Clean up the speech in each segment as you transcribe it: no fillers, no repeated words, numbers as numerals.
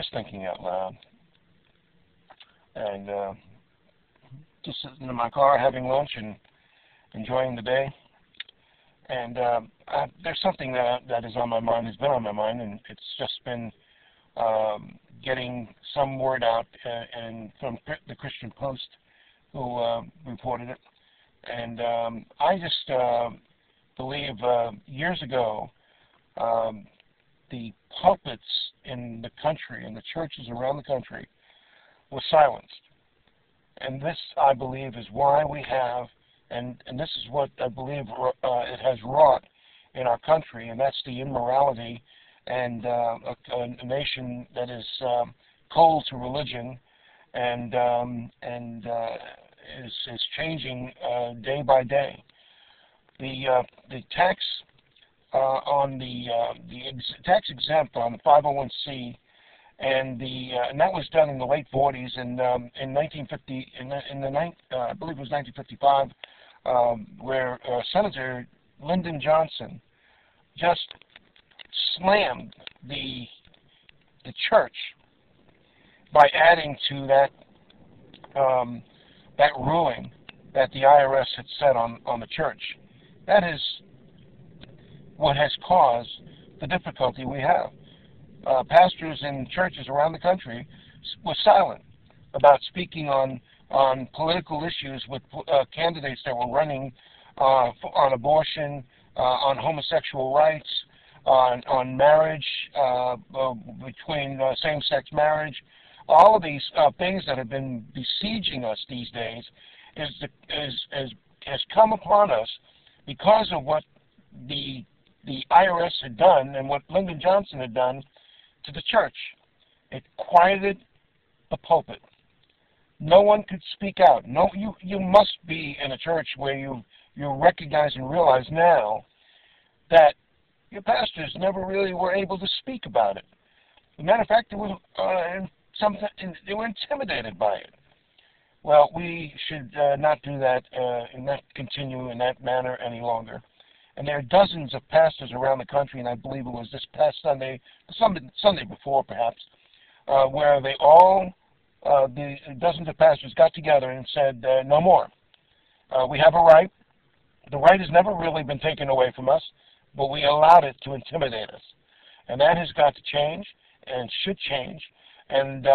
just thinking out loud. And just sitting in my car having lunch and enjoying the day. And there's something that is on my mind, has been on my mind, and it's just been getting some word out and from the Christian Post, who reported it. And I just believe years ago, the pulpits in the country and the churches around the country were silenced. And this, I believe, is why we have, and this is what I believe it has wrought in our country, and that's the immorality and a nation that is cold to religion and is changing day by day. The tax on the tax exempt on the 501c, and that was done in the late 40s, and in 1950, I believe it was 1955, where Senator Lyndon Johnson just slammed the church by adding to that ruling that the IRS had set on the church. That is what has caused the difficulty we have. Pastors in churches around the country were silent about speaking on political issues with candidates that were running on abortion, on homosexual rights, on marriage, between same-sex marriage. All of these things that have been besieging us these days has come upon us because of what the IRS had done and what Lyndon Johnson had done to the church. It quieted the pulpit. No one could speak out. No, you must be in a church where you recognize and realize now that your pastors never really were able to speak about it. As a matter of fact, they were intimidated by it. Well, we should not do that and not continue in that manner any longer. And there are dozens of pastors around the country, and I believe it was this past Sunday, Sunday before perhaps, where they all, the dozens of pastors got together and said, no more. We have a right. The right has never really been taken away from us, but we allowed it to intimidate us. And that has got to change and should change. And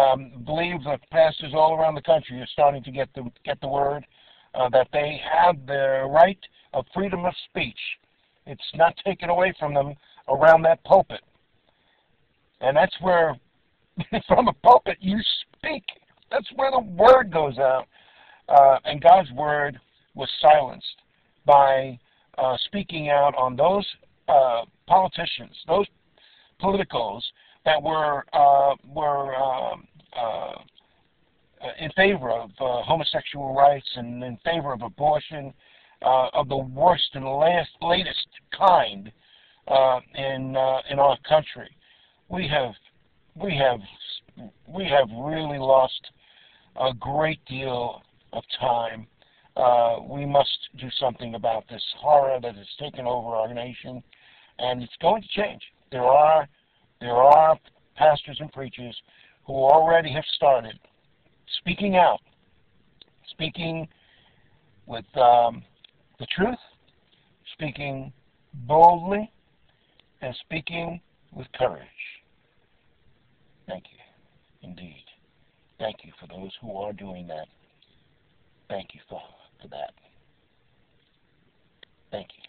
believe that pastors all around the country are starting to get the word that they have the right of freedom of speech. It's not taken away from them around that pulpit. And that's where, from a pulpit, you speak. That's where the word goes out. And God's word was silenced by speaking out on those politicians, those politicals that were in favor of homosexual rights and in favor of abortion, of the worst and latest kind in our country. We have really lost a great deal of time. We must do something about this horror that has taken over our nation, and it's going to change. There are pastors and preachers who already have started speaking out, speaking with the truth, speaking boldly, and speaking with courage. Thank you, indeed. Thank you for those who are doing that. Thank you for that. Thank you.